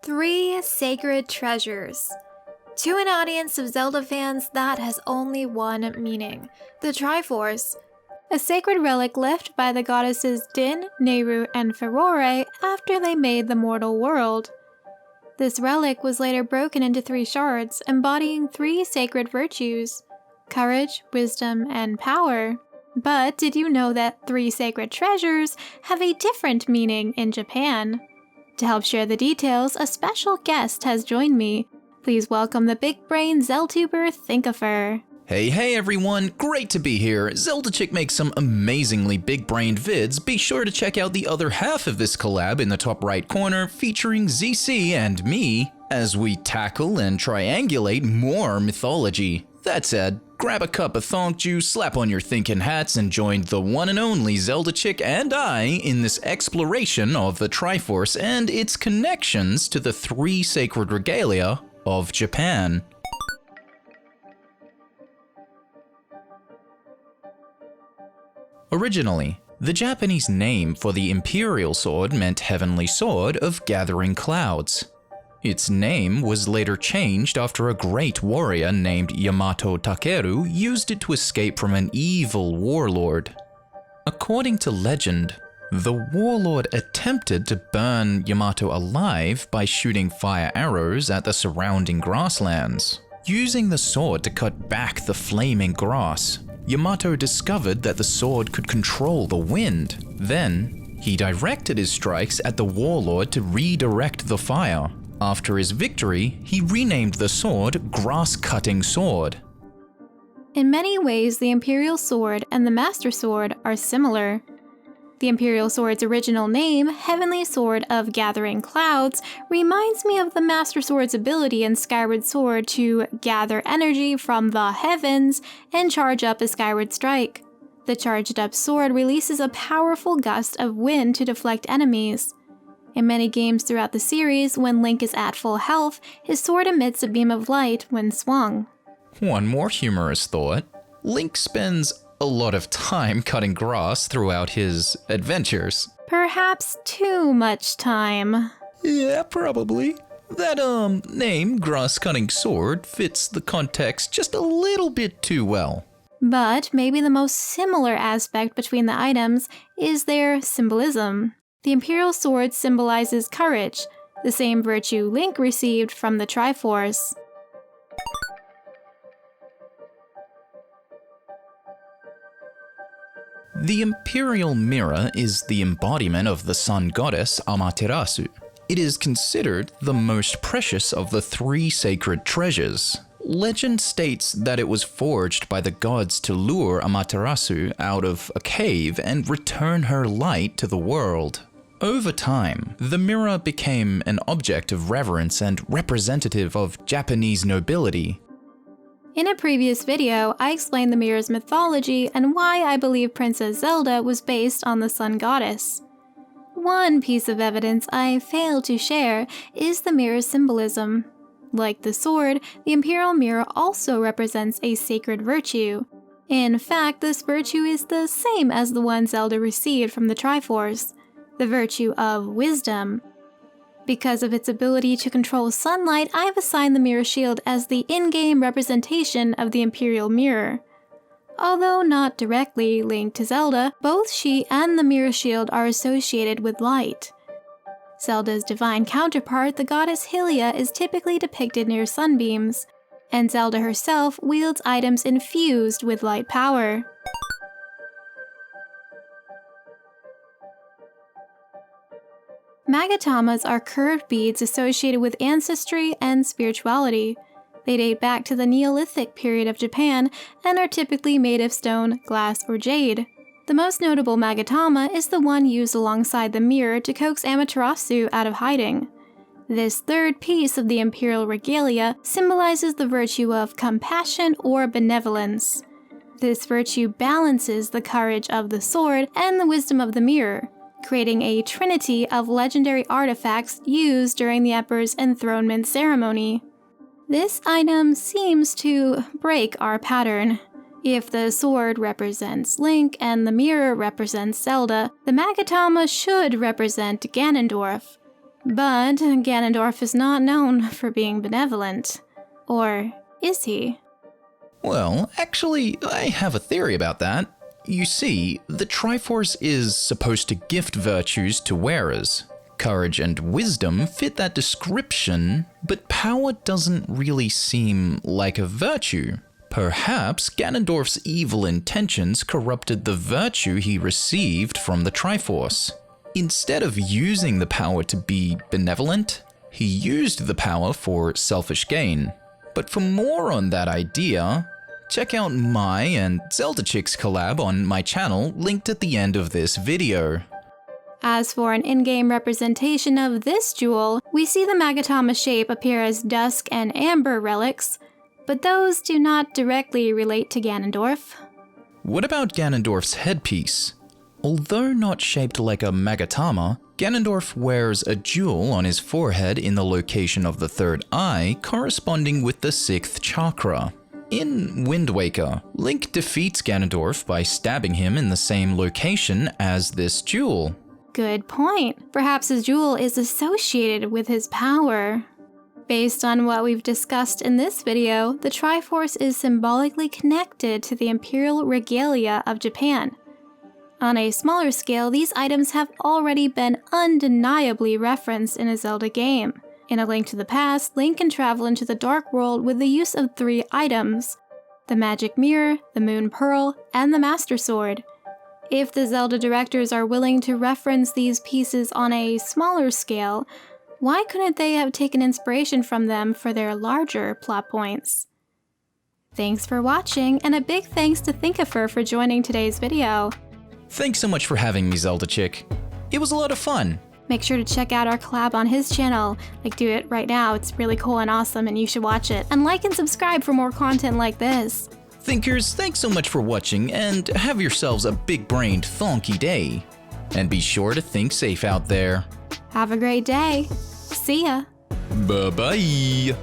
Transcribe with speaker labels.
Speaker 1: 3 sacred treasures. To an audience of Zelda fans, that has only one meaning: the Triforce, a sacred relic left by the goddesses Din, Nehru, and Furore after they made the mortal world. This relic was later broken into 3 shards, embodying 3 sacred virtues: courage, wisdom, and power. But did you know that 3 sacred treasures have a different meaning in Japan? To help share the details, a special guest has joined me. Please welcome the big brain Zeltuber Thinkafurr.
Speaker 2: Hey everyone, great to be here. Zelda Chick makes some amazingly big-brained vids. Be sure to check out the other half of this collab in the top right corner, featuring ZC and me, as we tackle and triangulate more mythology. That said, grab a cup of thonk juice, slap on your thinking hats, and join the one and only Zelda Chick and I in this exploration of the Triforce and its connections to the 3 Sacred Regalia of Japan. Originally, the Japanese name for the Imperial sword meant Heavenly Sword of Gathering Clouds. Its name was later changed after a great warrior named Yamato Takeru used it to escape from an evil warlord. According to legend, the warlord attempted to burn Yamato alive by shooting fire arrows at the surrounding grasslands. Using the sword to cut back the flaming grass, Yamato discovered that the sword could control the wind. Then, he directed his strikes at the warlord to redirect the fire. After his victory, he renamed the sword Grass-Cutting Sword.
Speaker 1: In many ways, the Imperial Sword and the Master Sword are similar. The Imperial Sword's original name, Heavenly Sword of Gathering Clouds, reminds me of the Master Sword's ability in Skyward Sword to gather energy from the heavens and charge up a skyward strike. The charged up sword releases a powerful gust of wind to deflect enemies. In many games throughout the series, when Link is at full health, his sword emits a beam of light when swung.
Speaker 2: One more humorous thought: Link spends a lot of time cutting grass throughout his adventures.
Speaker 1: Perhaps too much time.
Speaker 2: Yeah, probably. That, name, Grass-Cutting Sword, fits the context just a little bit too well.
Speaker 1: But maybe the most similar aspect between the items is their symbolism. The Imperial Sword symbolizes courage, the same virtue Link received from the Triforce.
Speaker 2: The Imperial Mirror is the embodiment of the sun goddess Amaterasu. It is considered the most precious of the 3 sacred treasures. Legend states that it was forged by the gods to lure Amaterasu out of a cave and return her light to the world. Over time, the mirror became an object of reverence and representative of Japanese nobility.
Speaker 1: In a previous video, I explained the mirror's mythology and why I believe Princess Zelda was based on the sun goddess. One piece of evidence I failed to share is the mirror's symbolism. Like the sword, the Imperial mirror also represents a sacred virtue. In fact, this virtue is the same as the one Zelda received from the Triforce: the virtue of wisdom. Because of its ability to control sunlight, I've assigned the mirror shield as the in-game representation of the Imperial mirror. Although not directly linked to Zelda, both she and the mirror shield are associated with light. Zelda's divine counterpart, the goddess Hylia, is typically depicted near sunbeams, and Zelda herself wields items infused with light power. Magatamas are curved beads associated with ancestry and spirituality. They date back to the Neolithic period of Japan and are typically made of stone, glass, or jade. The most notable Magatama is the one used alongside the mirror to coax Amaterasu out of hiding. This 3rd piece of the Imperial Regalia symbolizes the virtue of compassion or benevolence. This virtue balances the courage of the sword and the wisdom of the mirror, creating a trinity of legendary artifacts used during the Emperor's enthronement ceremony. This item seems to break our pattern. If the sword represents Link and the mirror represents Zelda, the Magatama should represent Ganondorf. But Ganondorf is not known for being benevolent. Or is he?
Speaker 2: Well, actually, I have a theory about that. You see, the Triforce is supposed to gift virtues to wearers. Courage and wisdom fit that description, but power doesn't really seem like a virtue. Perhaps Ganondorf's evil intentions corrupted the virtue he received from the Triforce. Instead of using the power to be benevolent, he used the power for selfish gain. But for more on that idea, check out my and Zelda Chick's collab on my channel linked at the end of this video.
Speaker 1: As for an in-game representation of this jewel, we see the Magatama shape appear as dusk and amber relics, but those do not directly relate to Ganondorf.
Speaker 2: What about Ganondorf's headpiece? Although not shaped like a Magatama, Ganondorf wears a jewel on his forehead in the location of the third eye, corresponding with the sixth chakra. In Wind Waker, Link defeats Ganondorf by stabbing him in the same location as this jewel.
Speaker 1: Good point. Perhaps his jewel is associated with his power. Based on what we've discussed in this video, the Triforce is symbolically connected to the Imperial Regalia of Japan. On a smaller scale, these items have already been undeniably referenced in a Zelda game. In A Link to the Past, Link can travel into the Dark World with the use of 3 items: the Magic Mirror, the Moon Pearl, and the Master Sword. If the Zelda directors are willing to reference these pieces on a smaller scale, why couldn't they have taken inspiration from them for their larger plot points? Thanks for watching, and a big thanks to Thinkafurr for joining today's video.
Speaker 2: Thanks so much for having me, Zelda Chick. It was a lot of fun.
Speaker 1: Make sure to check out our collab on his channel. Do it right now, it's really cool and awesome and you should watch it. And like and subscribe for more content like this.
Speaker 2: Thinkers, thanks so much for watching, and have yourselves a big-brained thonky day. And be sure to think safe out there.
Speaker 1: Have a great day. See ya.
Speaker 2: Bye-bye.